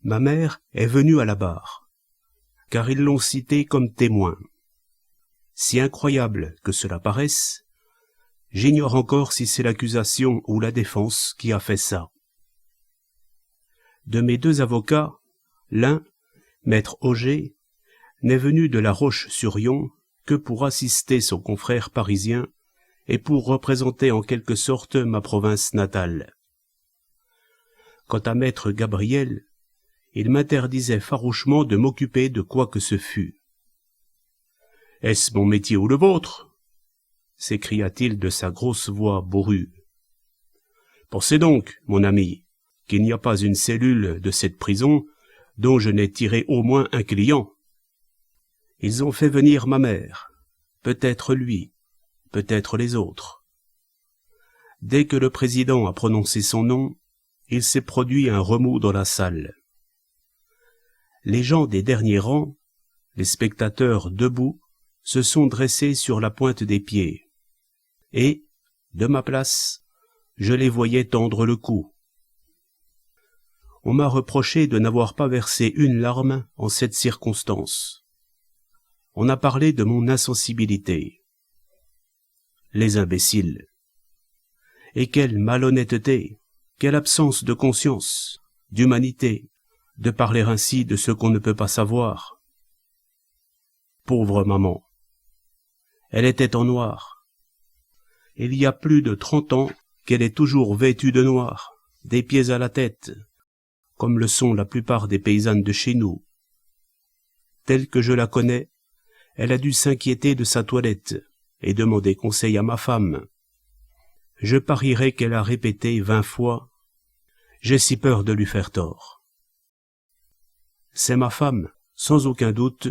Ma mère est venue à la barre, car ils l'ont cité comme témoin. Si incroyable que cela paraisse, j'ignore encore si c'est l'accusation ou la défense qui a fait ça. De mes 2 avocats, l'un, maître Auger, n'est venu de La Roche-sur-Yon que pour assister son confrère parisien et pour représenter en quelque sorte ma province natale. Quant à maître Gabriel, il m'interdisait farouchement de m'occuper de quoi que ce fût. « Est-ce mon métier ou le vôtre ?» s'écria-t-il de sa grosse voix bourrue. « Pensez donc, mon ami, qu'il n'y a pas une cellule de cette prison dont je n'ai tiré au moins un client. Ils ont fait venir ma mère, peut-être lui, peut-être les autres. Dès que le président a prononcé son nom, il s'est produit un remous dans la salle. Les gens des derniers rangs, les spectateurs debout, se sont dressés sur la pointe des pieds, et, de ma place, je les voyais tendre le cou. On m'a reproché de n'avoir pas versé une larme en cette circonstance. On a parlé de mon insensibilité. Les imbéciles. Et quelle malhonnêteté, quelle absence de conscience, d'humanité, de parler ainsi de ce qu'on ne peut pas savoir. Pauvre maman. Elle était en noir. Il y a plus de 30 ans qu'elle est toujours vêtue de noir, des pieds à la tête, comme le sont la plupart des paysannes de chez nous. Telle que je la connais, elle a dû s'inquiéter de sa toilette et demander conseil à ma femme. Je parierais qu'elle a répété 20 fois « J'ai si peur de lui faire tort ». C'est ma femme, sans aucun doute,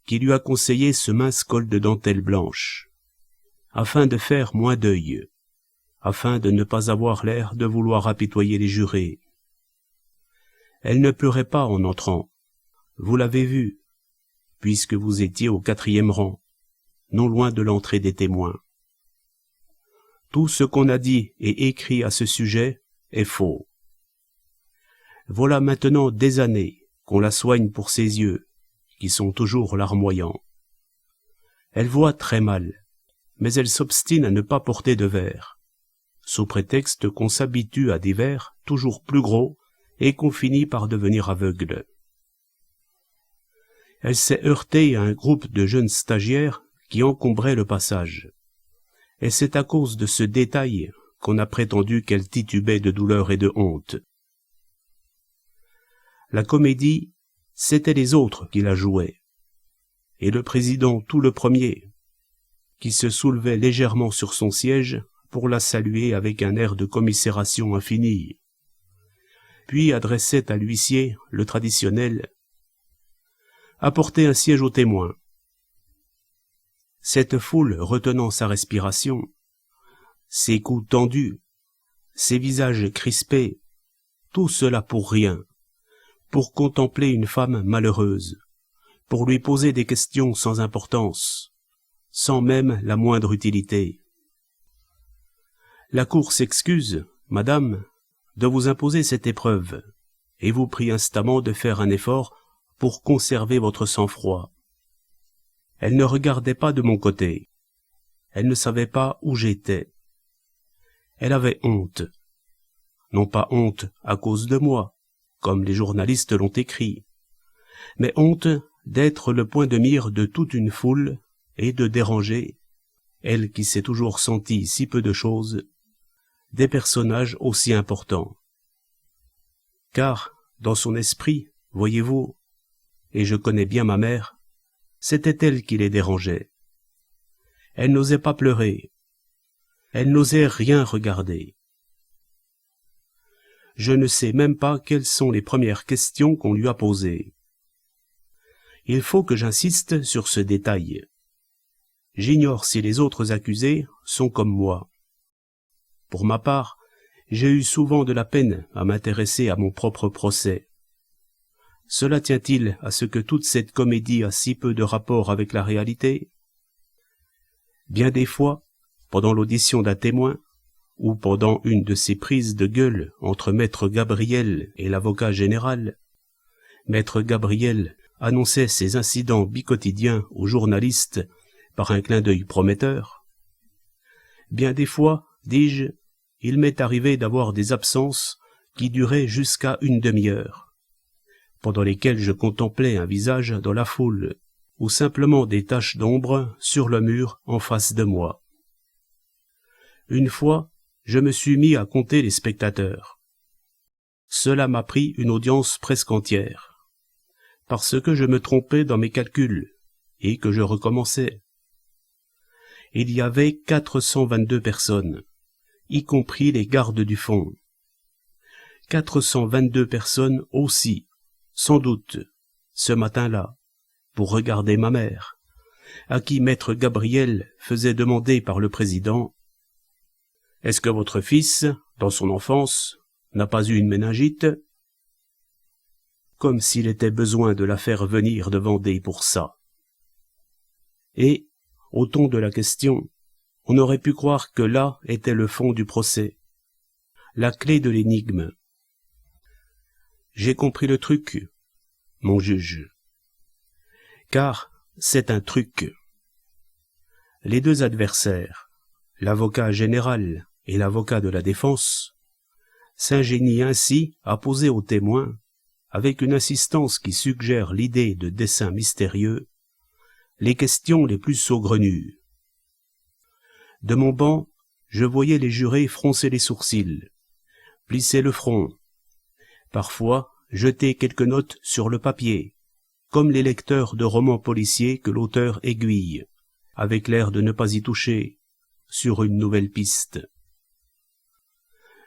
qui lui a conseillé ce mince col de dentelle blanche, afin de faire moins d'œil, afin de ne pas avoir l'air de vouloir apitoyer les jurés. Elle ne pleurait pas en entrant, vous l'avez vu, puisque vous étiez au 4e rang, non loin de l'entrée des témoins. Tout ce qu'on a dit et écrit à ce sujet est faux. Voilà maintenant des années qu'on la soigne pour ses yeux, qui sont toujours larmoyants. Elle voit très mal, mais elle s'obstine à ne pas porter de verre, sous prétexte qu'on s'habitue à des verres toujours plus gros et qu'on finit par devenir aveugle. Elle s'est heurtée à un groupe de jeunes stagiaires qui encombraient le passage, et c'est à cause de ce détail qu'on a prétendu qu'elle titubait de douleur et de honte. La comédie, c'était les autres qui la jouaient, et le président tout le premier, qui se soulevait légèrement sur son siège pour la saluer avec un air de commisération infinie, puis adressait à l'huissier le traditionnel « Apportez un siège aux témoins ». Cette foule retenant sa respiration, ses coups tendus, ses visages crispés, tout cela pour rien, pour contempler une femme malheureuse, pour lui poser des questions sans importance, sans même la moindre utilité. La Cour s'excuse, madame, de vous imposer cette épreuve, et vous prie instamment de faire un effort pour conserver votre sang-froid. Elle ne regardait pas de mon côté. Elle ne savait pas où j'étais. Elle avait honte. Non pas honte à cause de moi, comme les journalistes l'ont écrit, mais honte d'être le point de mire de toute une foule et de déranger, elle qui s'est toujours sentie si peu de choses, des personnages aussi importants. Car, dans son esprit, voyez-vous, et je connais bien ma mère, c'était elle qui les dérangeait. Elle n'osait pas pleurer. Elle n'osait rien regarder. Je ne sais même pas quelles sont les premières questions qu'on lui a posées. Il faut que j'insiste sur ce détail. J'ignore si les autres accusés sont comme moi. Pour ma part, j'ai eu souvent de la peine à m'intéresser à mon propre procès. Cela tient-il à ce que toute cette comédie a si peu de rapport avec la réalité? Bien des fois, pendant l'audition d'un témoin, ou pendant une de ces prises de gueule entre maître Gabriel et l'avocat général, Maître Gabriel annonçait ces incidents biquotidiens aux journalistes par un clin d'œil prometteur. Bien des fois, dis-je, il m'est arrivé d'avoir des absences qui duraient jusqu'à une demi-heure, pendant lesquelles je contemplais un visage dans la foule, ou simplement des taches d'ombre sur le mur en face de moi. Une fois, je me suis mis à compter les spectateurs. Cela m'a pris une audience presque entière, parce que je me trompais dans mes calculs, et que je recommençais. Il y avait 422 personnes, y compris les gardes du fond. 422 personnes aussi, sans doute, ce matin-là, pour regarder ma mère, à qui maître Gabriel faisait demander par le président « Est-ce que votre fils, dans son enfance, n'a pas eu une méningite ?» Comme s'il était besoin de la faire venir de Vendée pour ça. Et, au ton de la question, on aurait pu croire que là était le fond du procès, la clé de l'énigme. J'ai compris le truc, mon juge. Car c'est un truc. Les deux adversaires, l'avocat général et l'avocat de la défense, s'ingénient ainsi à poser aux témoins, avec une insistance qui suggère l'idée de dessein mystérieux, les questions les plus saugrenues. De mon banc, je voyais les jurés froncer les sourcils, plisser le front, parfois jeter quelques notes sur le papier, comme les lecteurs de romans policiers que l'auteur aiguille, avec l'air de ne pas y toucher, sur une nouvelle piste.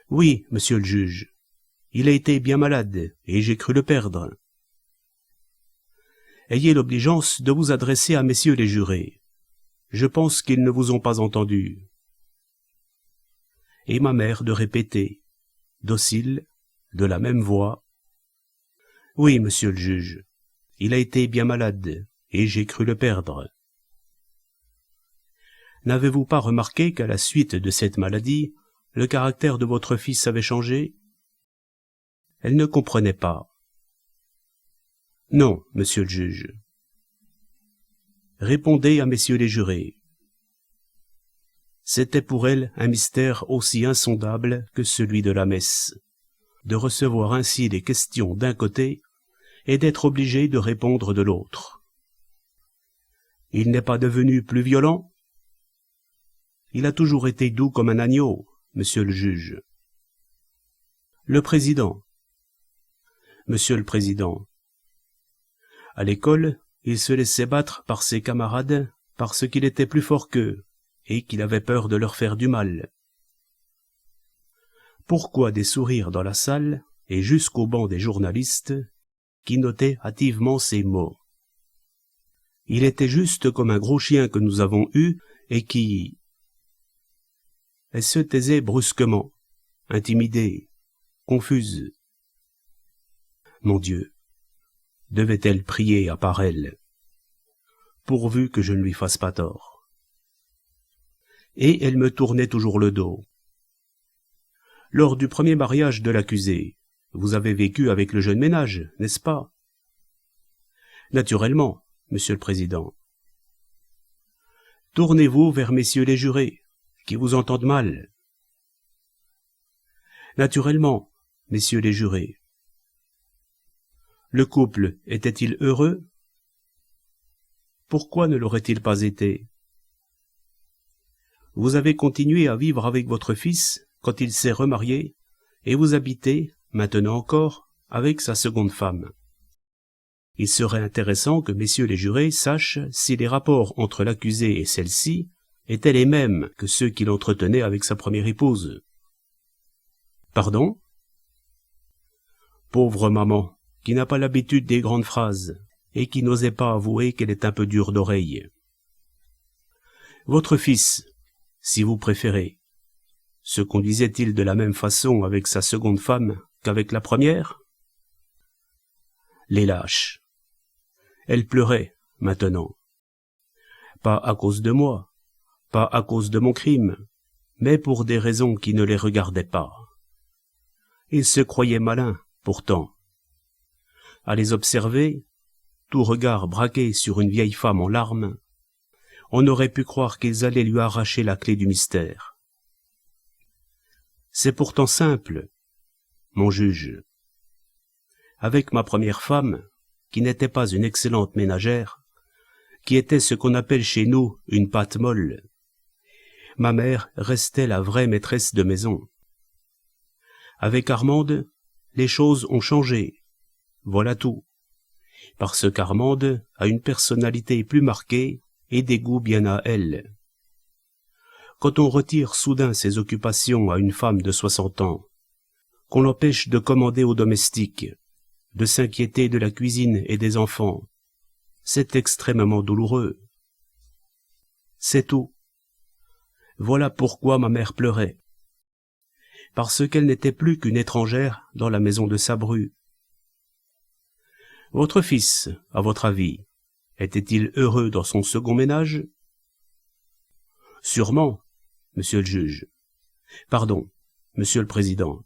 Oui, monsieur le juge, il a été bien malade, et j'ai cru le perdre. Ayez l'obligeance de vous adresser à messieurs les jurés. Je pense qu'ils ne vous ont pas entendu. Et ma mère de répéter, docile, de la même voix. Oui, monsieur le juge, il a été bien malade, et j'ai cru le perdre. N'avez-vous pas remarqué qu'à la suite de cette maladie, le caractère de votre fils avait changé? Elle ne comprenait pas. Non, monsieur le juge. Répondez à messieurs les jurés. C'était pour elle un mystère aussi insondable que celui de la messe, de recevoir ainsi des questions d'un côté et d'être obligé de répondre de l'autre. Il n'est pas devenu plus violent? Il a toujours été doux comme un agneau, monsieur le juge. Le président. Monsieur le président. À l'école, il se laissait battre par ses camarades parce qu'il était plus fort qu'eux et qu'il avait peur de leur faire du mal. Pourquoi des sourires dans la salle et jusqu'au banc des journalistes qui notaient hâtivement ces mots? Il était juste comme un gros chien que nous avons eu et qui... Elle se taisait brusquement, intimidée, confuse. Mon Dieu, devait-elle prier à part elle, pourvu que je ne lui fasse pas tort. Et elle me tournait toujours le dos. Lors du premier mariage de l'accusé, vous avez vécu avec le jeune ménage, n'est-ce pas? Naturellement, monsieur le président. Tournez-vous vers messieurs les jurés, qui vous entendent mal. Naturellement, messieurs les jurés. Le couple était-il heureux? Pourquoi ne l'aurait-il pas été? Vous avez continué à vivre avec votre fils quand il s'est remarié, et vous habitez, maintenant encore, avec sa seconde femme. Il serait intéressant que messieurs les jurés sachent si les rapports entre l'accusé et celle-ci étaient les mêmes que ceux qu'il entretenait avec sa première épouse. Pardon? Pauvre maman, qui n'a pas l'habitude des grandes phrases, et qui n'osait pas avouer qu'elle est un peu dure d'oreille. Votre fils, si vous préférez, se conduisait-il de la même façon avec sa seconde femme qu'avec la première? Les lâches. Elle pleurait, maintenant. Pas à cause de moi, pas à cause de mon crime, mais pour des raisons qui ne les regardaient pas. Il se croyait malin, pourtant. À les observer, tout regard braqué sur une vieille femme en larmes, on aurait pu croire qu'ils allaient lui arracher la clé du mystère. C'est pourtant simple, mon juge. Avec ma première femme, qui n'était pas une excellente ménagère, qui était ce qu'on appelle chez nous une pâte molle, ma mère restait la vraie maîtresse de maison. Avec Armande, les choses ont changé. Voilà tout. Parce qu'Armande a une personnalité plus marquée et des goûts bien à elle. Quand on retire soudain ses occupations à une femme de 60 ans, qu'on l'empêche de commander aux domestiques, de s'inquiéter de la cuisine et des enfants, c'est extrêmement douloureux. C'est tout. Voilà pourquoi ma mère pleurait. Parce qu'elle n'était plus qu'une étrangère dans la maison de Sabru. Votre fils, à votre avis, était-il heureux dans son second ménage? Sûrement, monsieur le juge. Pardon, monsieur le président.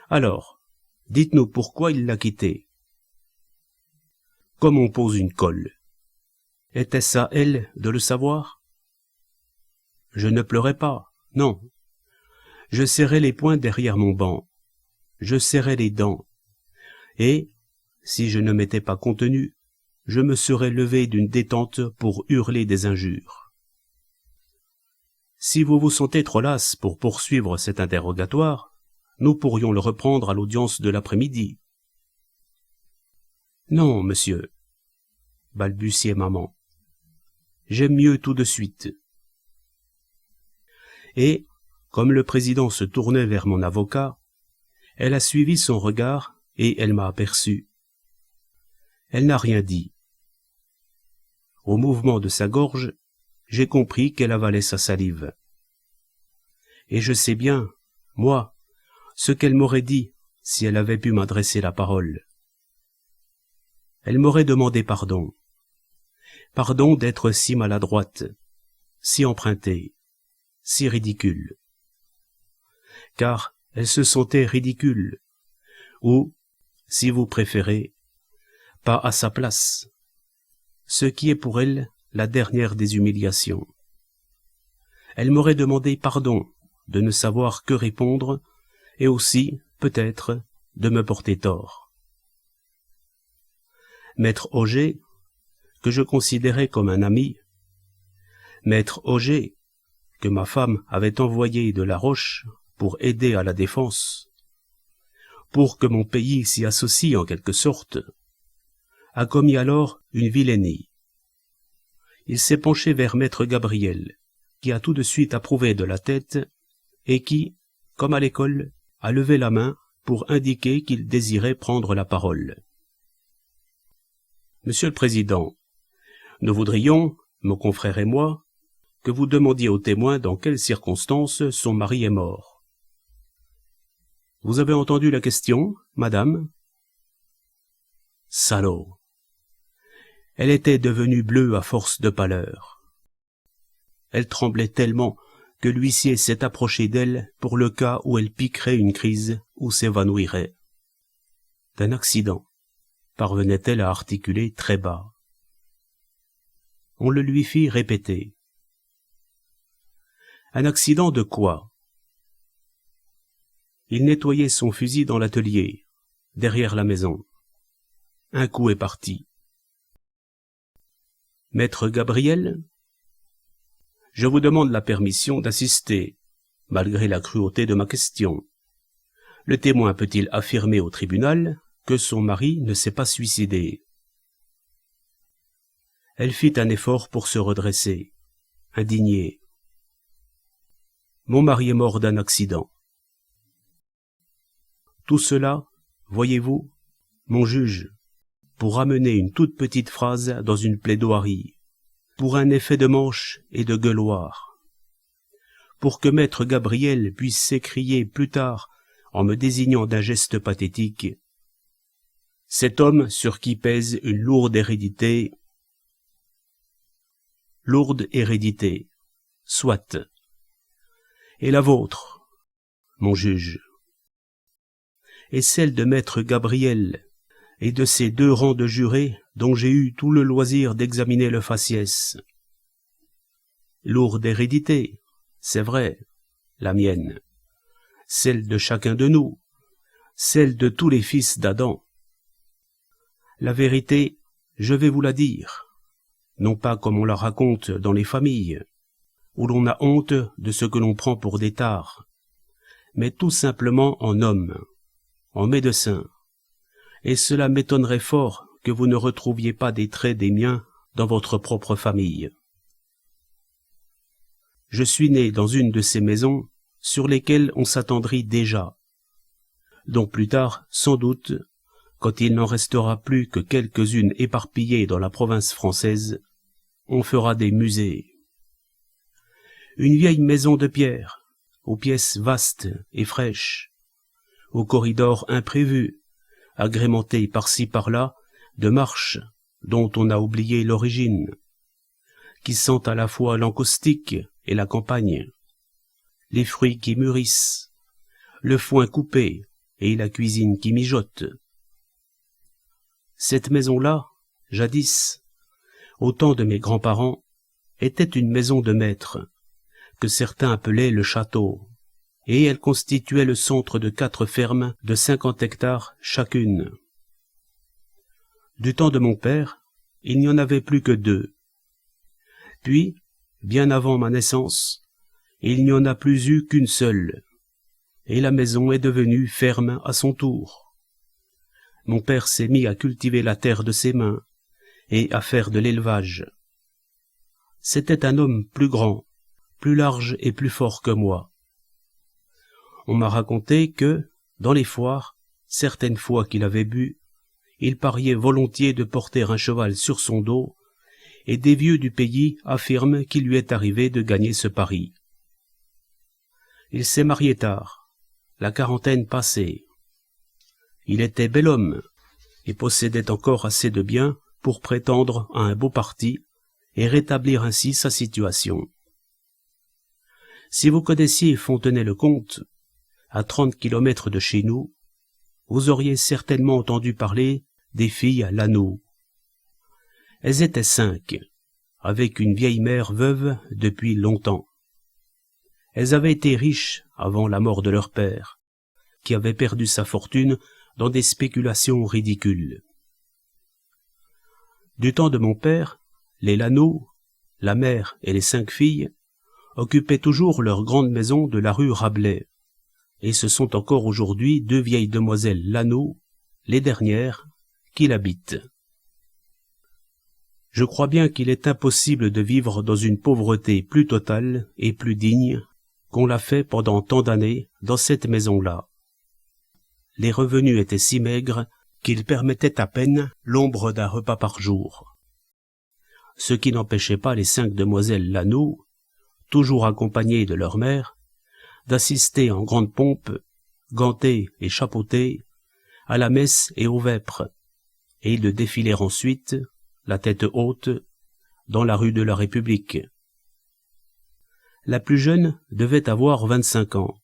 Alors, dites-nous pourquoi il l'a quitté. Comme on pose une colle. Était-ce à elle de le savoir? Je ne pleurais pas, non. Je serrais les poings derrière mon banc. Je serrais les dents. Et, si je ne m'étais pas contenu, je me serais levé d'une détente pour hurler des injures. Si vous vous sentez trop lasse pour poursuivre cet interrogatoire, nous pourrions le reprendre à l'audience de l'après-midi. Non, monsieur, balbutiait maman. J'aime mieux tout de suite. Et, comme le président se tournait vers mon avocat, elle a suivi son regard et elle m'a aperçu. Elle n'a rien dit. Au mouvement de sa gorge, j'ai compris qu'elle avalait sa salive. Et je sais bien, moi, ce qu'elle m'aurait dit si elle avait pu m'adresser la parole. Elle m'aurait demandé pardon. Pardon d'être si maladroite, si empruntée, si ridicule. Car elle se sentait ridicule, ou, si vous préférez, pas à sa place, ce qui est pour elle la dernière des humiliations. Elle m'aurait demandé pardon de ne savoir que répondre, et aussi, peut-être, de me porter tort. Maître Auger, que je considérais comme un ami, Maître Auger, que ma femme avait envoyé de La Roche pour aider à la défense, pour que mon pays s'y associe en quelque sorte, a commis alors une vilainie. Il s'est penché vers Maître Gabriel, qui a tout de suite approuvé de la tête, et qui, comme à l'école, a levé la main pour indiquer qu'il désirait prendre la parole. Monsieur le Président, nous voudrions, mon confrère et moi, que vous demandiez au témoin dans quelles circonstances son mari est mort. Vous avez entendu la question, madame? Salaud! Elle était devenue bleue à force de pâleur. Elle tremblait tellement que l'huissier s'est approché d'elle pour le cas où elle piquerait une crise ou s'évanouirait. D'un accident, parvenait-elle à articuler très bas. On le lui fit répéter. Un accident de quoi? Il nettoyait son fusil dans l'atelier, derrière la maison. Un coup est parti. Maître Gabriel, je vous demande la permission d'assister, malgré la cruauté de ma question. Le témoin peut-il affirmer au tribunal que son mari ne s'est pas suicidé? Elle fit un effort pour se redresser, indignée. Mon mari est mort d'un accident. Tout cela, voyez-vous, mon juge, pour amener une toute petite phrase dans une plaidoirie, pour un effet de manche et de gueuloir, pour que maître Gabriel puisse s'écrier plus tard, en me désignant d'un geste pathétique, « Cet homme sur qui pèse une lourde hérédité, soit. Et la vôtre, mon juge. et celle de maître Gabriel, et de ces 2 rangs de jurés dont j'ai eu tout le loisir d'examiner le faciès. Lourde hérédité, c'est vrai, la mienne, celle de chacun de nous, celle de tous les fils d'Adam. La vérité, je vais vous la dire, non pas comme on la raconte dans les familles, où l'on a honte de ce que l'on prend pour des tares, mais tout simplement en homme, en médecin, et cela m'étonnerait fort que vous ne retrouviez pas des traits des miens dans votre propre famille. Je suis né dans une de ces maisons sur lesquelles on s'attendrit déjà, dont plus tard, sans doute, quand il n'en restera plus que quelques-unes éparpillées dans la province française, on fera des musées. Une vieille maison de pierre, aux pièces vastes et fraîches, aux corridors imprévus, agrémentés par-ci par-là de marches dont on a oublié l'origine, qui sentent à la fois l'encaustique et la campagne, les fruits qui mûrissent, le foin coupé et la cuisine qui mijote. Cette maison-là, jadis, au temps de mes grands-parents, était une maison de maître, que certains appelaient le château, et elle constituait le centre de 4 fermes de 50 hectares chacune. Du temps de mon père, il n'y en avait plus que 2. Puis, bien avant ma naissance, il n'y en a plus eu qu'une seule, et la maison est devenue ferme à son tour. Mon père s'est mis à cultiver la terre de ses mains et à faire de l'élevage. C'était un homme plus grand, plus large et plus fort que moi. On m'a raconté que, dans les foires, certaines fois qu'il avait bu, il pariait volontiers de porter un cheval sur son dos, et des vieux du pays affirment qu'il lui est arrivé de gagner ce pari. Il s'est marié tard, la quarantaine passée. Il était bel homme, et possédait encore assez de biens pour prétendre à un beau parti, et rétablir ainsi sa situation. Si vous connaissiez Fontenay-le-Comte, à 30 kilomètres de chez nous, vous auriez certainement entendu parler des filles Lanoux. Elles étaient 5, avec une vieille mère veuve depuis longtemps. Elles avaient été riches avant la mort de leur père, qui avait perdu sa fortune dans des spéculations ridicules. Du temps de mon père, les Lanoux, la mère et les 5 filles, occupaient toujours leur grande maison de la rue Rabelais, et ce sont encore aujourd'hui 2 vieilles demoiselles Lanoux, les dernières, qui l'habitent. Je crois bien qu'il est impossible de vivre dans une pauvreté plus totale et plus digne qu'on l'a fait pendant tant d'années dans cette maison-là. Les revenus étaient si maigres qu'ils permettaient à peine l'ombre d'un repas par jour. Ce qui n'empêchait pas les 5 demoiselles Lanoux, toujours accompagnées de leur mère, d'assister en grande pompe, gantées et chapeautées, à la messe et aux vêpres, et de défiler ensuite, la tête haute, dans la rue de la République. La plus jeune devait avoir 25 ans,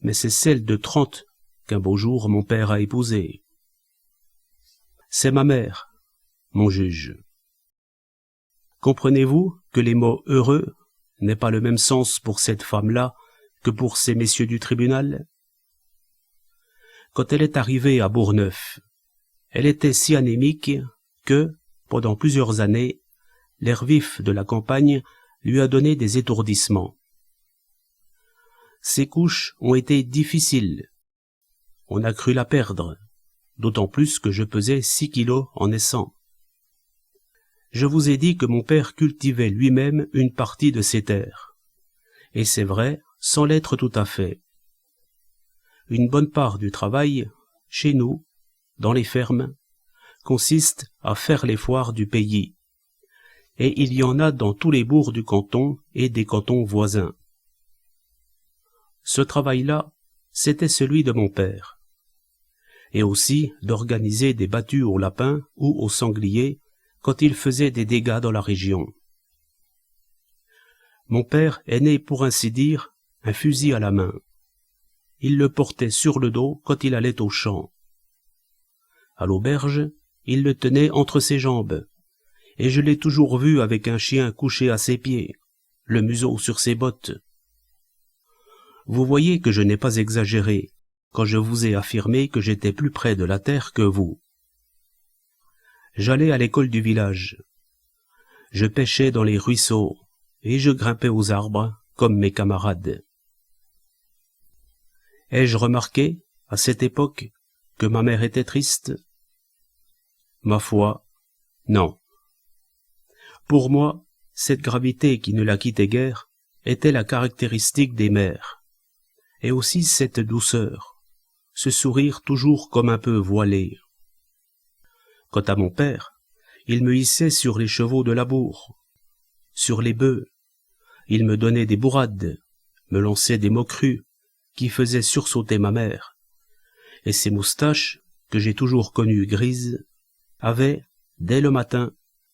mais c'est celle de 30 qu'un beau jour mon père a épousée. C'est ma mère, mon juge. Comprenez-vous que les mots « heureux » n'aient pas le même sens pour cette femme-là que pour ces messieurs du tribunal? Quand elle est arrivée à Bourgneuf, elle était si anémique que, pendant plusieurs années, l'air vif de la campagne lui a donné des étourdissements. Ses couches ont été difficiles. On a cru la perdre, d'autant plus que je pesais 6 kilos en naissant. Je vous ai dit que mon père cultivait lui-même une partie de ses terres. Et c'est vrai, sans l'être tout à fait. Une bonne part du travail, chez nous, dans les fermes, consiste à faire les foires du pays. Et il y en a dans tous les bourgs du canton et des cantons voisins. Ce travail-là, c'était celui de mon père. Et aussi d'organiser des battues aux lapins ou aux sangliers quand il faisait des dégâts dans la région. Mon père est né, pour ainsi dire, un fusil à la main. il le portait sur le dos quand il allait au champ. À l'auberge, il le tenait entre ses jambes, et je l'ai toujours vu avec un chien couché à ses pieds, le museau sur ses bottes. Vous voyez que je n'ai pas exagéré quand je vous ai affirmé que j'étais plus près de la terre que vous. J'allais à l'école du village. Je pêchais dans les ruisseaux, et je grimpais aux arbres comme mes camarades. Ai-je remarqué, à cette époque, que ma mère était triste? Ma foi, non. Pour moi, cette gravité qui ne la quittait guère était la caractéristique des mères, et aussi cette douceur, ce sourire toujours comme un peu voilé. Quant à mon père, il me hissait sur les chevaux de labour, sur les bœufs, il me donnait des bourrades, me lançait des mots-crus qui faisaient sursauter ma mère, et ses moustaches, que j'ai toujours connues grises, avaient, dès le matin,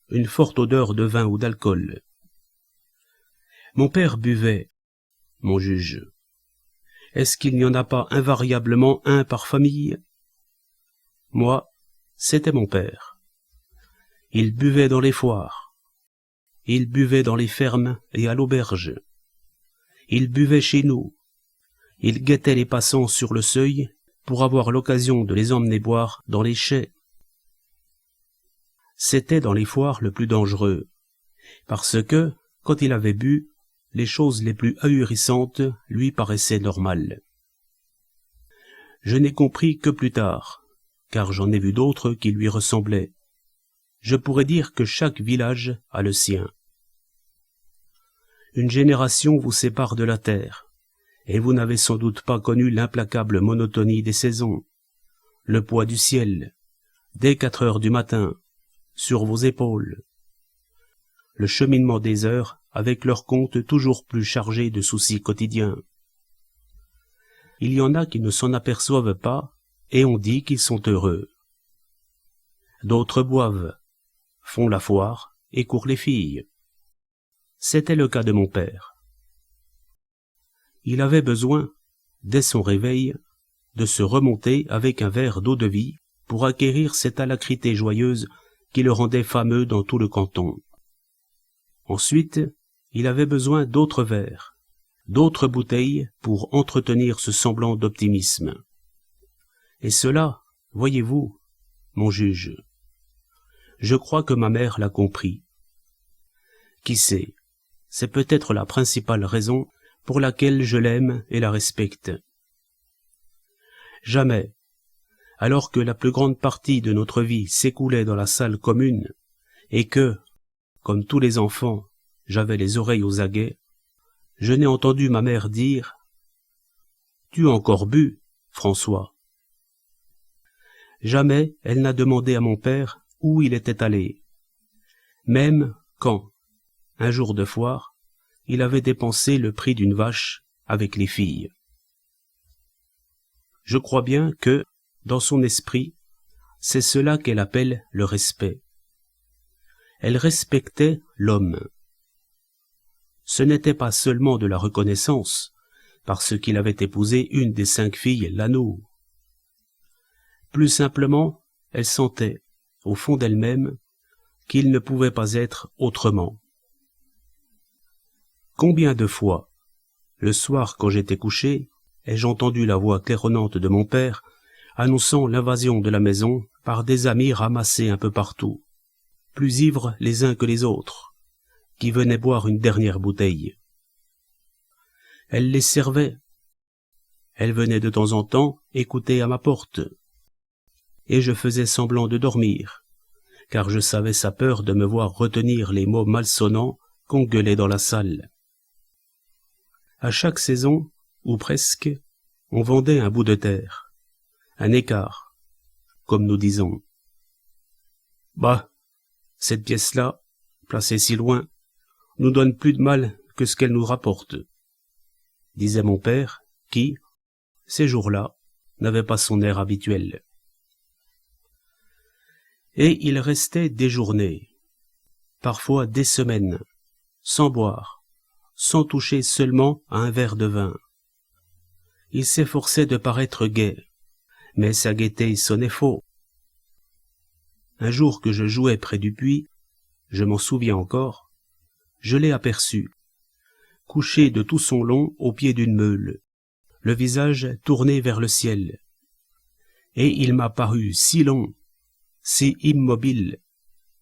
une forte odeur de vin ou d'alcool. Mon père buvait, mon juge. Est-ce qu'il n'y en a pas invariablement un par famille? Moi, c'était mon père. Il buvait dans les foires. Il buvait dans les fermes et à l'auberge. Il buvait chez nous. Il guettait les passants sur le seuil pour avoir l'occasion de les emmener boire dans les chais. C'était dans les foires le plus dangereux, parce que, quand il avait bu, les choses les plus ahurissantes lui paraissaient normales. Je n'ai compris que plus tard, car j'en ai vu d'autres qui lui ressemblaient. Je pourrais dire que chaque village a le sien. Une génération vous sépare de la terre, et vous n'avez sans doute pas connu l'implacable monotonie des saisons, le poids du ciel, dès 4 heures du matin, sur vos épaules, le cheminement des heures avec leur compte toujours plus chargé de soucis quotidiens. Il y en a qui ne s'en aperçoivent pas, et on dit qu'ils sont heureux. D'autres boivent, font la foire et courent les filles. C'était le cas de mon père. Il avait besoin, dès son réveil, de se remonter avec un verre d'eau-de-vie pour acquérir cette alacrité joyeuse qui le rendait fameux dans tout le canton. Ensuite, il avait besoin d'autres verres, d'autres bouteilles pour entretenir ce semblant d'optimisme. Et cela, voyez-vous, mon juge, je crois que ma mère l'a compris. Qui sait, c'est peut-être la principale raison pour laquelle je l'aime et la respecte. Jamais, alors que la plus grande partie de notre vie s'écoulait dans la salle commune, et que, comme tous les enfants, j'avais les oreilles aux aguets, je n'ai entendu ma mère dire « Tu as encore bu, François ?» Jamais elle n'a demandé à mon père où il était allé, même quand, un jour de foire, il avait dépensé le prix d'une vache avec les filles. Je crois bien que, dans son esprit, c'est cela qu'elle appelle le respect. Elle respectait l'homme. Ce n'était pas seulement de la reconnaissance, parce qu'il avait épousé une des 5 filles Lanoux. Plus simplement, elle sentait, au fond d'elle-même, qu'il ne pouvait pas être autrement. Combien de fois, le soir quand j'étais couché, ai-je entendu la voix claironnante de mon père annonçant l'invasion de la maison par des amis ramassés un peu partout, plus ivres les uns que les autres, qui venaient boire une dernière bouteille. Elle les servait. Elle venait de temps en temps écouter à ma porte, et je faisais semblant de dormir, car je savais sa peur de me voir retenir les mots malsonnants qu'on gueulait dans la salle. À chaque saison, ou presque, on vendait un bout de terre, un écart, comme nous disons. Bah, cette pièce-là, placée si loin, nous donne plus de mal que ce qu'elle nous rapporte, disait mon père, qui, ces jours-là, n'avait pas son air habituel. Et il restait des journées, parfois des semaines, sans boire, sans toucher seulement à un verre de vin. Il s'efforçait de paraître gai, mais sa gaieté sonnait faux. Un jour que je jouais près du puits, je m'en souviens encore, je l'ai aperçu, couché de tout son long au pied d'une meule, le visage tourné vers le ciel. Et il m'a paru si long, si immobile,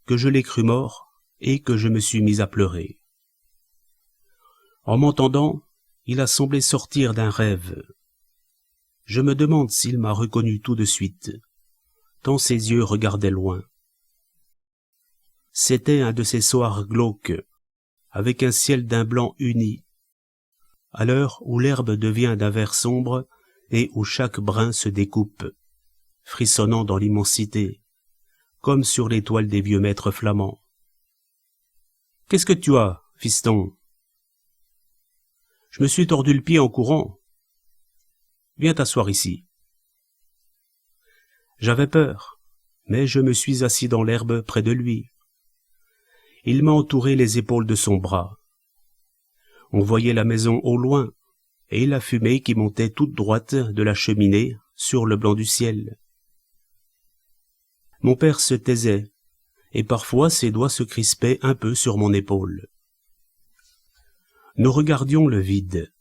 que je l'ai cru mort et que je me suis mis à pleurer. En m'entendant, il a semblé sortir d'un rêve. Je me demande s'il m'a reconnu tout de suite, tant ses yeux regardaient loin. C'était un de ces soirs glauques, avec un ciel d'un blanc uni, à l'heure où l'herbe devient d'un vert sombre et où chaque brin se découpe, frissonnant dans l'immensité, comme sur les toiles des vieux maîtres flamands. « Qu'est-ce que tu as, fiston ?» ?»« Je me suis tordu le pied en courant. »« Viens t'asseoir ici. » J'avais peur, mais je me suis assis dans l'herbe près de lui. Il m'a entouré les épaules de son bras. On voyait la maison au loin, et la fumée qui montait toute droite de la cheminée sur le blanc du ciel. Mon père se taisait, et parfois ses doigts se crispaient un peu sur mon épaule. Nous regardions le vide,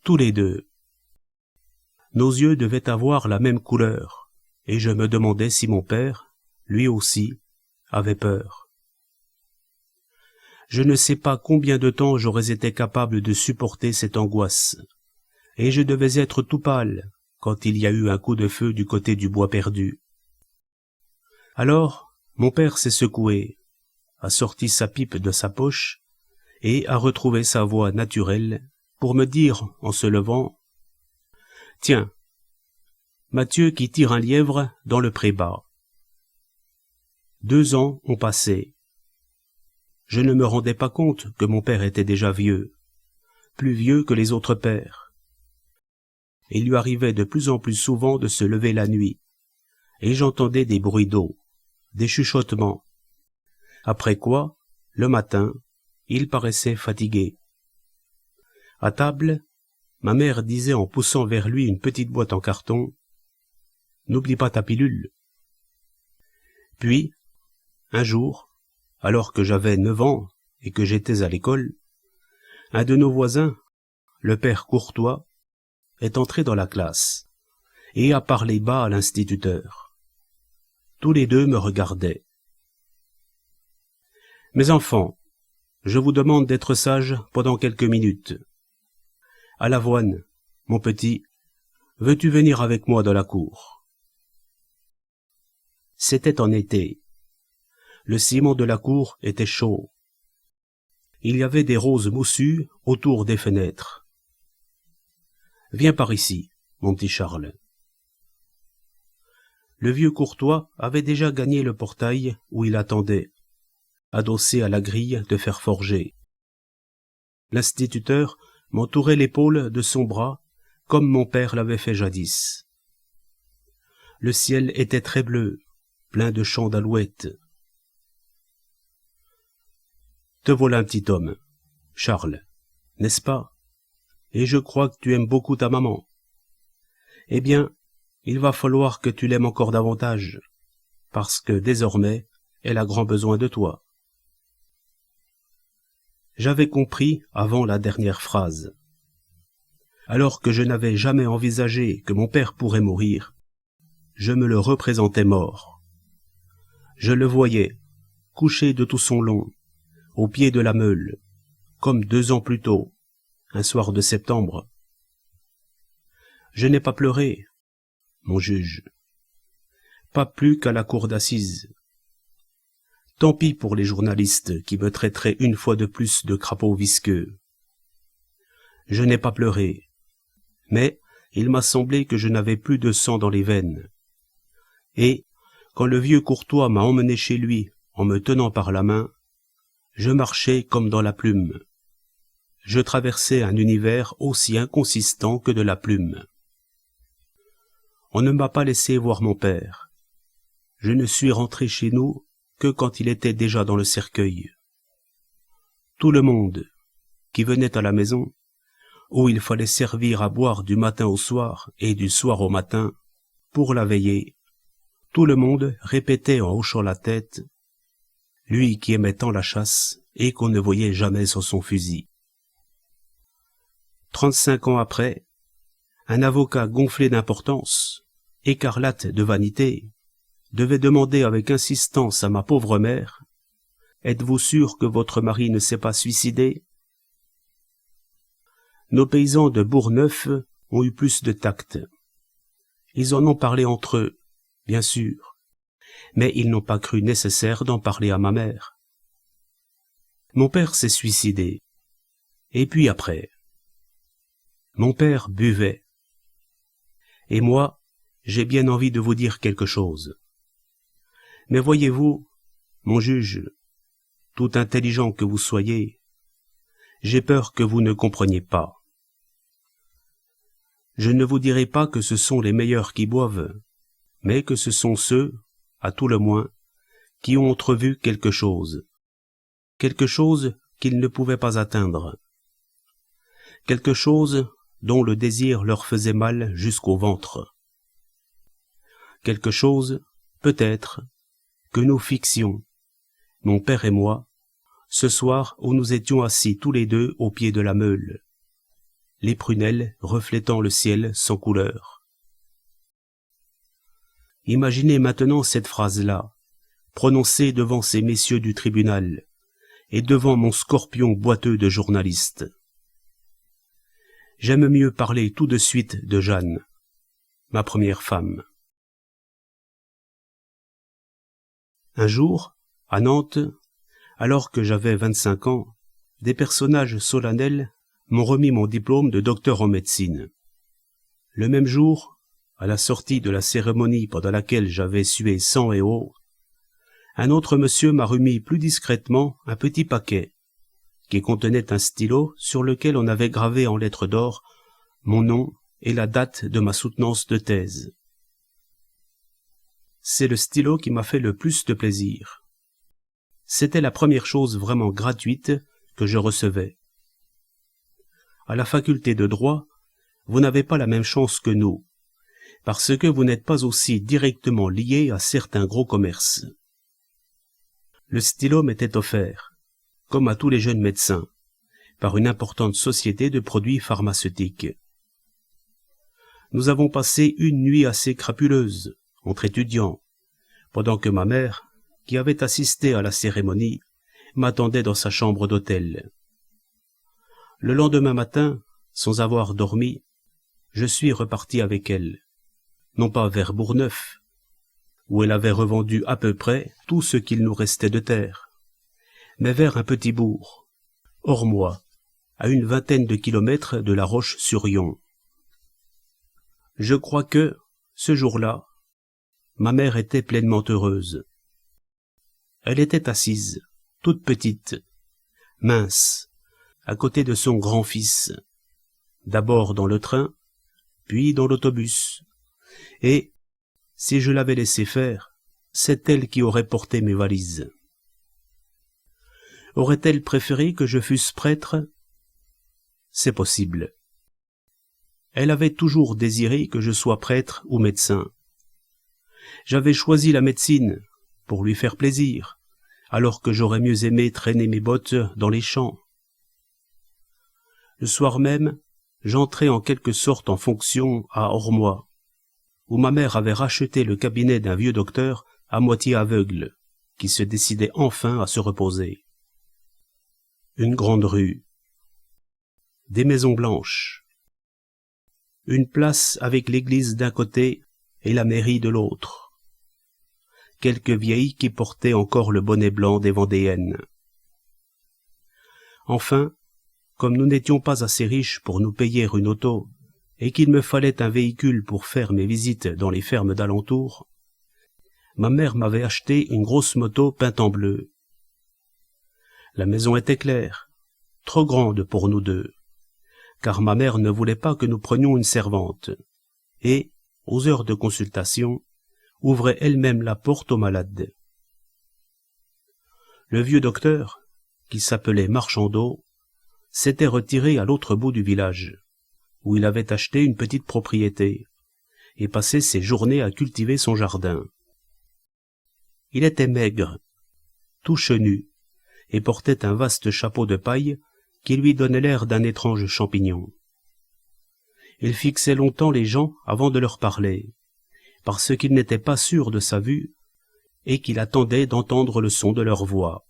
tous les deux. Nos yeux devaient avoir la même couleur, et je me demandais si mon père, lui aussi, avait peur. Je ne sais pas combien de temps j'aurais été capable de supporter cette angoisse, et je devais être tout pâle quand il y a eu un coup de feu du côté du bois perdu. Alors, mon père s'est secoué, a sorti sa pipe de sa poche et a retrouvé sa voix naturelle pour me dire en se levant « Tiens, Mathieu qui tire un lièvre dans le pré bas. » 2 ans ont passé. Je ne me rendais pas compte que mon père était déjà vieux, plus vieux que les autres pères. Il lui arrivait de plus en plus souvent de se lever la nuit, et j'entendais des bruits d'eau, des chuchotements. Après quoi, le matin, il paraissait fatigué. À table, ma mère disait en poussant vers lui une petite boîte en carton « N'oublie pas ta pilule ». Puis, un jour, alors que j'avais 9 ans et que j'étais à l'école, un de nos voisins, le père Courtois, est entré dans la classe et a parlé bas à l'instituteur. Tous les deux me regardaient. « Mes enfants, je vous demande d'être sages pendant quelques minutes. À l'avoine, mon petit, veux-tu venir avec moi dans la cour ?» C'était en été. Le ciment de la cour était chaud. Il y avait des roses moussues autour des fenêtres. « Viens par ici, mon petit Charles. » Le vieux Courtois avait déjà gagné le portail où il attendait, adossé à la grille de fer forgé. L'instituteur m'entourait l'épaule de son bras, comme mon père l'avait fait jadis. Le ciel était très bleu, plein de chants d'alouettes. « Te voilà un petit homme, Charles, n'est-ce pas? Et je crois que tu aimes beaucoup ta maman. Eh bien, il va falloir que tu l'aimes encore davantage, parce que désormais, elle a grand besoin de toi. » J'avais compris avant la dernière phrase. Alors que je n'avais jamais envisagé que mon père pourrait mourir, je me le représentais mort. Je le voyais, couché de tout son long, au pied de la meule, comme 2 ans plus tôt, un soir de septembre. Je n'ai pas pleuré, mon juge, pas plus qu'à la cour d'assises. Tant pis pour les journalistes qui me traiteraient une fois de plus de crapaud visqueux. Je n'ai pas pleuré, mais il m'a semblé que je n'avais plus de sang dans les veines. Et, quand le vieux Courtois m'a emmené chez lui en me tenant par la main, je marchais comme dans la plume. Je traversais un univers aussi inconsistant que de la plume. On ne m'a pas laissé voir mon père. Je ne suis rentré chez nous que quand il était déjà dans le cercueil. Tout le monde, qui venait à la maison, où il fallait servir à boire du matin au soir et du soir au matin, pour la veillée, tout le monde répétait en hochant la tête, lui qui aimait tant la chasse et qu'on ne voyait jamais sans son fusil. 35 ans après, un avocat gonflé d'importance, écarlate de vanité, devait demander avec insistance à ma pauvre mère « Êtes-vous sûr que votre mari ne s'est pas suicidé ?» Nos paysans de Bourgneuf ont eu plus de tact. Ils en ont parlé entre eux, bien sûr, mais ils n'ont pas cru nécessaire d'en parler à ma mère. Mon père s'est suicidé. Et puis après, mon père buvait. Et moi, j'ai bien envie de vous dire quelque chose. Mais voyez-vous, mon juge, tout intelligent que vous soyez, j'ai peur que vous ne compreniez pas. Je ne vous dirai pas que ce sont les meilleurs qui boivent, mais que ce sont ceux, à tout le moins, qui ont entrevu quelque chose qu'ils ne pouvaient pas atteindre, quelque chose dont le désir leur faisait mal jusqu'au ventre, quelque chose, peut-être, que nous fixions, mon père et moi, ce soir où nous étions assis tous les deux au pied de la meule, les prunelles reflétant le ciel sans couleur. Imaginez maintenant cette phrase-là, prononcée devant ces messieurs du tribunal, et devant mon scorpion boiteux de journaliste. J'aime mieux parler tout de suite de Jeanne, ma première femme. Un jour, à Nantes, alors que j'avais 25 ans, des personnages solennels m'ont remis mon diplôme de docteur en médecine. Le même jour, à la sortie de la cérémonie pendant laquelle j'avais sué sang et eau, un autre monsieur m'a remis plus discrètement un petit paquet qui contenait un stylo sur lequel on avait gravé en lettres d'or mon nom et la date de ma soutenance de thèse. C'est le stylo qui m'a fait le plus de plaisir. C'était la première chose vraiment gratuite que je recevais. À la faculté de droit, vous n'avez pas la même chance que nous, parce que vous n'êtes pas aussi directement lié à certains gros commerces. Le stylo m'était offert, comme à tous les jeunes médecins, par une importante société de produits pharmaceutiques. Nous avons passé une nuit assez crapuleuse, entre étudiants, pendant que ma mère, qui avait assisté à la cérémonie, m'attendait dans sa chambre d'hôtel. Le lendemain matin, sans avoir dormi, je suis reparti avec elle, non pas vers Bourgneuf, où elle avait revendu à peu près tout ce qu'il nous restait de terre, mais vers un petit bourg, Ormois, à une vingtaine de kilomètres de La Roche-sur-Yon. Je crois que, ce jour-là, ma mère était pleinement heureuse. Elle était assise, toute petite, mince, à côté de son grand-fils, d'abord dans le train, puis dans l'autobus, et, si je l'avais laissé faire, c'est elle qui aurait porté mes valises. Aurait-elle préféré que je fusse prêtre? C'est possible. Elle avait toujours désiré que je sois prêtre ou médecin. J'avais choisi la médecine pour lui faire plaisir, alors que j'aurais mieux aimé traîner mes bottes dans les champs. Le soir même, j'entrai en quelque sorte en fonction à Ormois, où ma mère avait racheté le cabinet d'un vieux docteur à moitié aveugle, qui se décidait enfin à se reposer. Une grande rue, des maisons blanches, une place avec l'église d'un côté et la mairie de l'autre, quelques vieilles qui portaient encore le bonnet blanc des Vendéennes. Enfin, comme nous n'étions pas assez riches pour nous payer une auto, et qu'il me fallait un véhicule pour faire mes visites dans les fermes d'alentour, ma mère m'avait acheté une grosse moto peinte en bleu. La maison était claire, trop grande pour nous deux, car ma mère ne voulait pas que nous prenions une servante, et, aux heures de consultation, ouvrait elle-même la porte aux malades. Le vieux docteur, qui s'appelait Marchandeau, s'était retiré à l'autre bout du village. où il avait acheté une petite propriété, et passait ses journées à cultiver son jardin. Il était maigre, tout chenu, et portait un vaste chapeau de paille qui lui donnait l'air d'un étrange champignon. Il fixait longtemps les gens avant de leur parler, parce qu'il n'était pas sûr de sa vue, et qu'il attendait d'entendre le son de leur voix.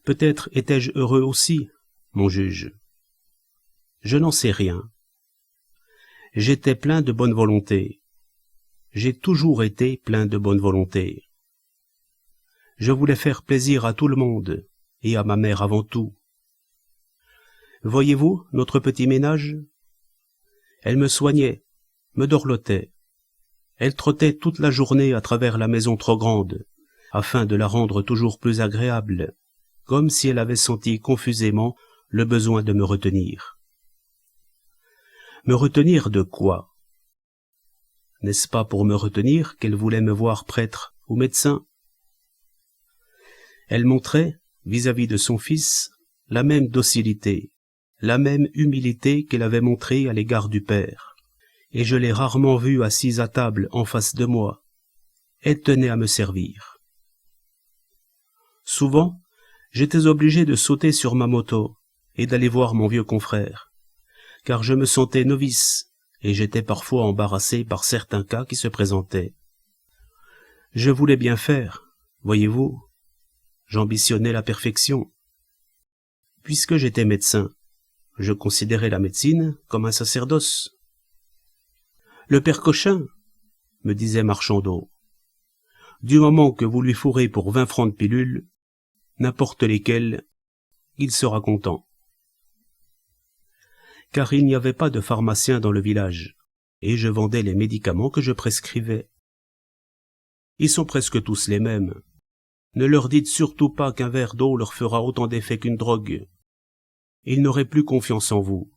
Peut-être étais-je heureux aussi, mon juge. Je n'en sais rien. J'étais plein de bonne volonté. J'ai toujours été plein de bonne volonté. Je voulais faire plaisir à tout le monde, et à ma mère avant tout. Voyez-vous notre petit ménage? Elle me soignait, me dorlotait. Elle trottait toute la journée à travers la maison trop grande, afin de la rendre toujours plus agréable, comme si elle avait senti confusément le besoin de me retenir. Me retenir de quoi? N'est-ce pas pour me retenir qu'elle voulait me voir prêtre ou médecin? Elle montrait, vis-à-vis de son fils, la même docilité, la même humilité qu'elle avait montrée à l'égard du Père, et je l'ai rarement vue assise à table en face de moi. Elle tenait à me servir. Souvent, j'étais obligé de sauter sur ma moto et d'aller voir mon vieux confrère, car je me sentais novice et j'étais parfois embarrassé par certains cas qui se présentaient. Je voulais bien faire, voyez-vous, j'ambitionnais la perfection. Puisque j'étais médecin, je considérais la médecine comme un sacerdoce. Le père Cochin, me disait Marchandeau, du moment que vous lui fourrez pour 20 francs de pilules, n'importe lesquelles, il sera content. Car il n'y avait pas de pharmacien dans le village, et je vendais les médicaments que je prescrivais. Ils sont presque tous les mêmes. Ne leur dites surtout pas qu'un verre d'eau leur fera autant d'effet qu'une drogue. Ils n'auraient plus confiance en vous.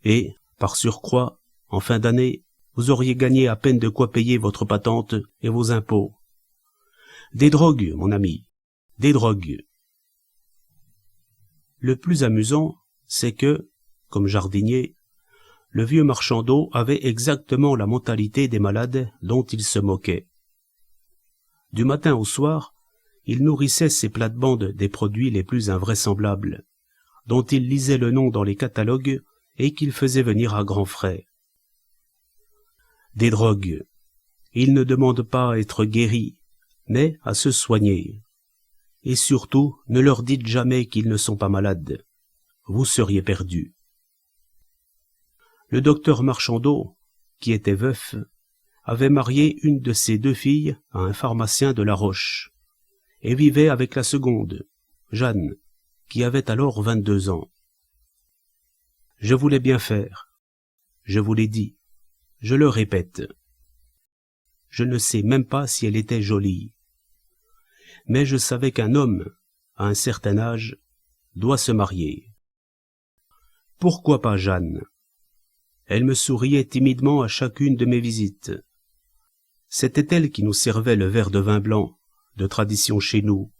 Et, par surcroît, en fin d'année, vous auriez gagné à peine de quoi payer votre patente et vos impôts. Des drogues, mon ami, des drogues. Le plus amusant, c'est que, comme jardinier, le vieux Marchandeau avait exactement la mentalité des malades dont il se moquait. Du matin au soir, il nourrissait ses plates-bandes des produits les plus invraisemblables, dont il lisait le nom dans les catalogues et qu'il faisait venir à grands frais. Des drogues. Ils ne demandent pas à être guéris, mais à se soigner. Et surtout, ne leur dites jamais qu'ils ne sont pas malades. Vous seriez perdus. Le docteur Marchandeau, qui était veuf, avait marié une de ses 2 filles à un pharmacien de La Roche, et vivait avec la seconde, Jeanne, qui avait alors 22 ans. Je voulais bien faire. Je vous l'ai dit. Je le répète. Je ne sais même pas si elle était jolie. Mais je savais qu'un homme, à un certain âge, doit se marier. Pourquoi pas Jeanne? Elle me souriait timidement à chacune de mes visites. C'était elle qui nous servait le verre de vin blanc, de tradition chez nous.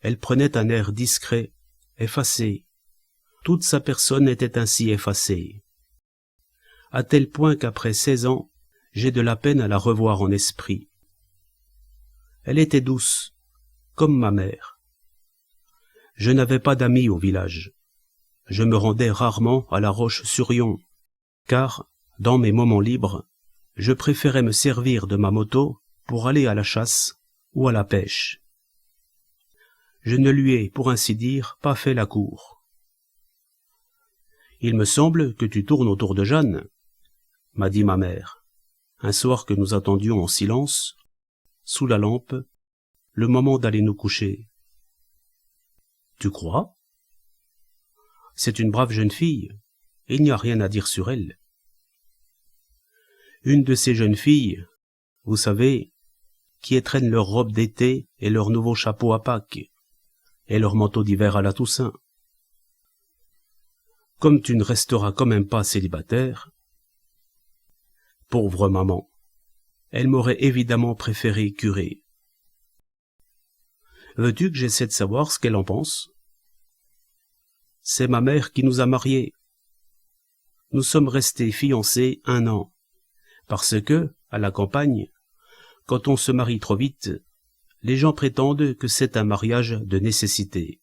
Elle prenait un air discret, effacé. Toute sa personne était ainsi effacée. À tel point qu'après 16 ans, j'ai de la peine à la revoir en esprit. Elle était douce, comme ma mère. Je n'avais pas d'amis au village. Je me rendais rarement à La Roche-sur-Yon, car, dans mes moments libres, je préférais me servir de ma moto pour aller à la chasse ou à la pêche. Je ne lui ai, pour ainsi dire, pas fait la cour. « Il me semble que tu tournes autour de Jeanne, » m'a dit ma mère, un soir que nous attendions en silence, sous la lampe, le moment d'aller nous coucher. « Tu crois ? C'est une brave jeune fille, et il n'y a rien à dire sur elle. » Une de ces jeunes filles, vous savez, qui étrennent leurs robes d'été et leurs nouveaux chapeaux à Pâques, et leurs manteaux d'hiver à la Toussaint. Comme tu ne resteras quand même pas célibataire, pauvre maman, elle m'aurait évidemment préféré curé. Veux-tu que j'essaie de savoir ce qu'elle en pense? C'est ma mère qui nous a mariés. Nous sommes restés fiancés 1 an, parce que, à la campagne, quand on se marie trop vite, les gens prétendent que c'est un mariage de nécessité.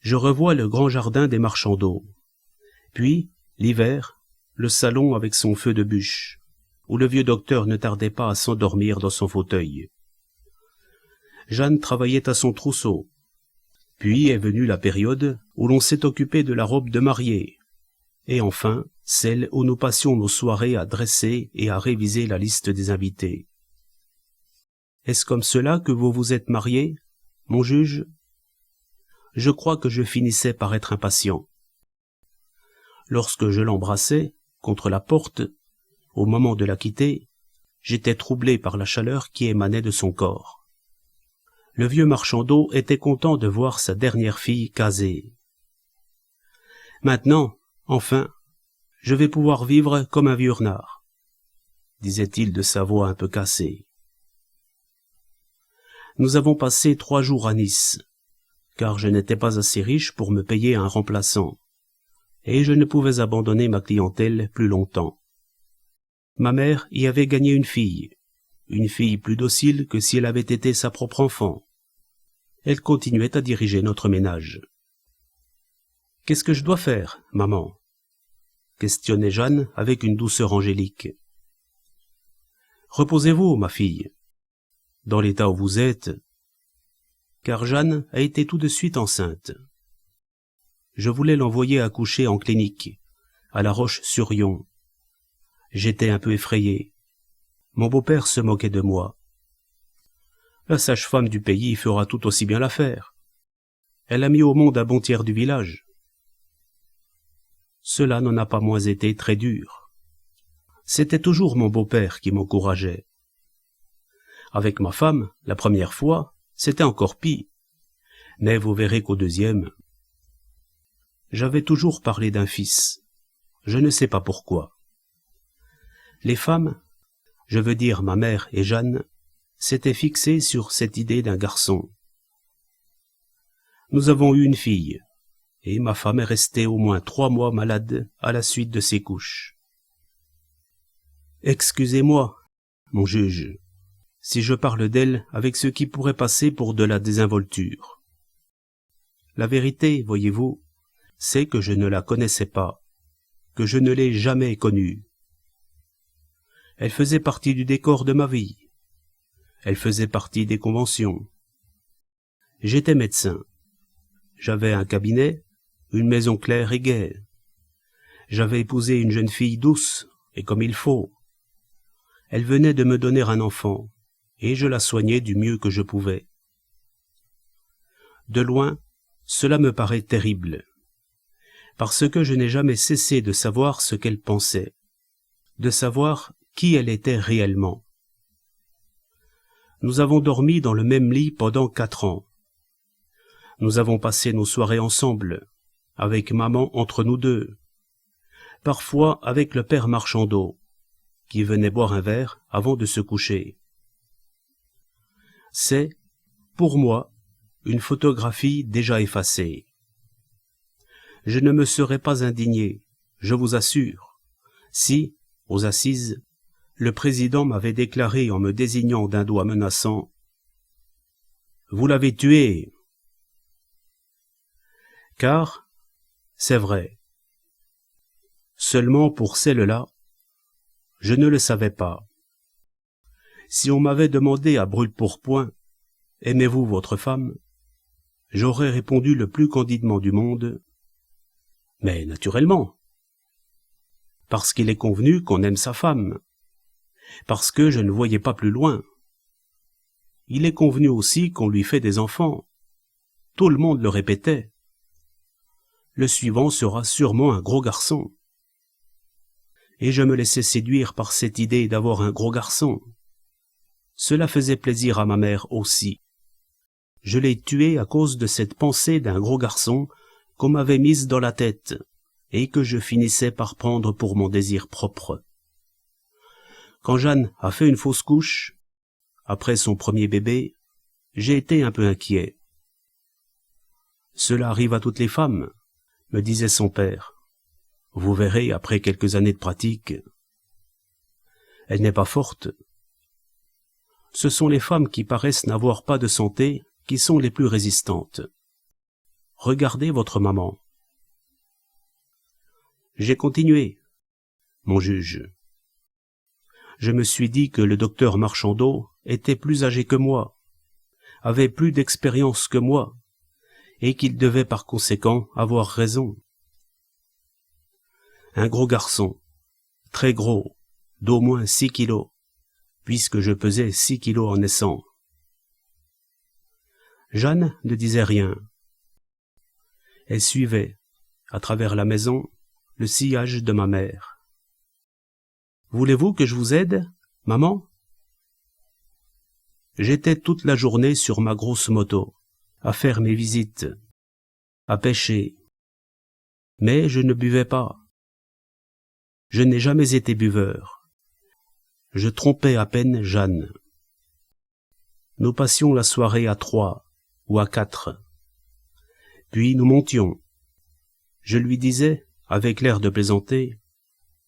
Je revois le grand jardin des Marchandeaux, puis, l'hiver, le salon avec son feu de bûche, où le vieux docteur ne tardait pas à s'endormir dans son fauteuil. Jeanne travaillait à son trousseau. Puis est venue la période où l'on s'est occupé de la robe de mariée, et enfin celle où nous passions nos soirées à dresser et à réviser la liste des invités. Est-ce comme cela que vous vous êtes marié, mon juge? Je crois que je finissais par être impatient. Lorsque je l'embrassais, contre la porte, au moment de la quitter, j'étais troublé par la chaleur qui émanait de son corps. Le vieux Marchandeau était content de voir sa dernière fille casée. Maintenant, enfin, je vais pouvoir vivre comme un vieux renard, disait-il de sa voix un peu cassée. Nous avons passé 3 jours à Nice, car je n'étais pas assez riche pour me payer un remplaçant, et je ne pouvais abandonner ma clientèle plus longtemps. Ma mère y avait gagné une fille plus docile que si elle avait été sa propre enfant. Elle continuait à diriger notre ménage. « Qu'est-ce que je dois faire, maman ?» questionnait Jeanne avec une douceur angélique. « Reposez-vous, ma fille, dans l'état où vous êtes, car Jeanne a été tout de suite enceinte. Je voulais l'envoyer accoucher en clinique, à La Roche-sur-Yon. J'étais un peu effrayé. Mon beau-père se moquait de moi. La sage-femme du pays fera tout aussi bien l'affaire. Elle a mis au monde un bon tiers du village. Cela n'en a pas moins été très dur. C'était toujours mon beau-père qui m'encourageait. Avec ma femme, la première fois, c'était encore pis. Mais vous verrez qu'au deuxième, j'avais toujours parlé d'un fils. Je ne sais pas pourquoi. Les femmes, je veux dire ma mère et Jeanne, s'étaient fixées sur cette idée d'un garçon. Nous avons eu une fille, et ma femme est restée au moins 3 mois malade à la suite de ses couches. Excusez-moi, mon juge, si je parle d'elle avec ce qui pourrait passer pour de la désinvolture. La vérité, voyez-vous, c'est que je ne la connaissais pas, que je ne l'ai jamais connue. Elle faisait partie du décor de ma vie. Elle faisait partie des conventions. J'étais médecin. J'avais un cabinet, une maison claire et gaie. J'avais épousé une jeune fille douce, et comme il faut. Elle venait de me donner un enfant, et je la soignais du mieux que je pouvais. De loin, cela me paraît terrible, parce que je n'ai jamais cessé de savoir ce qu'elle pensait, de savoir qui elle était réellement. Nous avons dormi dans le même lit pendant 4 ans. Nous avons passé nos soirées ensemble, avec maman entre nous deux, parfois avec le père Marchandeau, qui venait boire un verre avant de se coucher. C'est, pour moi, une photographie déjà effacée. Je ne me serais pas indigné, je vous assure, si, aux assises, le président m'avait déclaré en me désignant d'un doigt menaçant « Vous l'avez tué !» Car, c'est vrai, seulement pour celle-là, je ne le savais pas. Si on m'avait demandé à brûle-pourpoint « Aimez-vous votre femme ?» j'aurais répondu le plus candidement du monde « Mais naturellement, parce qu'il est convenu qu'on aime sa femme. » Parce que je ne voyais pas plus loin. Il est convenu aussi qu'on lui fait des enfants. Tout le monde le répétait. Le suivant sera sûrement un gros garçon. Et je me laissais séduire par cette idée d'avoir un gros garçon. Cela faisait plaisir à ma mère aussi. Je l'ai tuée à cause de cette pensée d'un gros garçon qu'on m'avait mise dans la tête et que je finissais par prendre pour mon désir propre. Quand Jeanne a fait une fausse couche, après son premier bébé, j'ai été un peu inquiet. « Cela arrive à toutes les femmes », me disait son père. Vous verrez, après quelques années de pratique, elle n'est pas forte. Ce sont les femmes qui paraissent n'avoir pas de santé qui sont les plus résistantes. Regardez votre maman. J'ai continué, mon juge. Je me suis dit que le docteur Marchandeau était plus âgé que moi, avait plus d'expérience que moi, et qu'il devait par conséquent avoir raison. Un gros garçon, très gros, d'au moins 6 kilos, puisque je pesais 6 kilos en naissant. Jeanne ne disait rien. Elle suivait, à travers la maison, le sillage de ma mère. « Voulez-vous que je vous aide, maman ?» J'étais toute la journée sur ma grosse moto, à faire mes visites, à pêcher. Mais je ne buvais pas. Je n'ai jamais été buveur. Je trompais à peine Jeanne. Nous passions la soirée à 3 ou à 4. Puis nous montions. Je lui disais, avec l'air de plaisanter,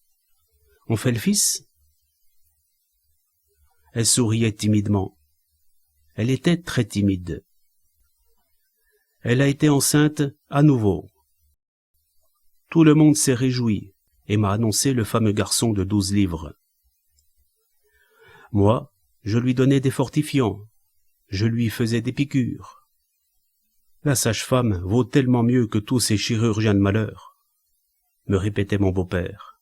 « On fait le fils ?» Elle souriait timidement. Elle était très timide. Elle a été enceinte à nouveau. Tout le monde s'est réjoui et m'a annoncé le fameux garçon de 12 livres. Moi, je lui donnais des fortifiants, je lui faisais des piqûres. La sage-femme vaut tellement mieux que tous ces chirurgiens de malheur, me répétait mon beau-père.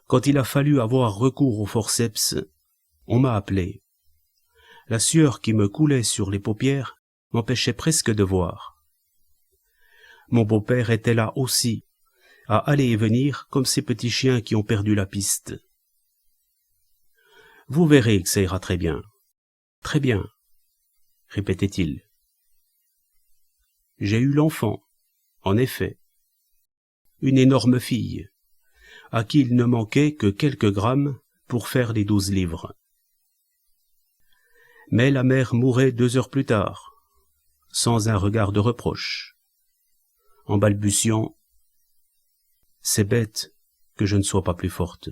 Quand il a fallu avoir recours au forceps, on m'a appelé. La sueur qui me coulait sur les paupières m'empêchait presque de voir. Mon beau-père était là aussi, à aller et venir comme ces petits chiens qui ont perdu la piste. « Vous verrez que ça ira très bien. Très bien, » répétait-il. J'ai eu l'enfant, en effet. Une énorme fille, à qui il ne manquait que quelques grammes pour faire les 12 livres. Mais la mère mourait 2 heures plus tard, sans un regard de reproche, en balbutiant « C'est bête que je ne sois pas plus forte. »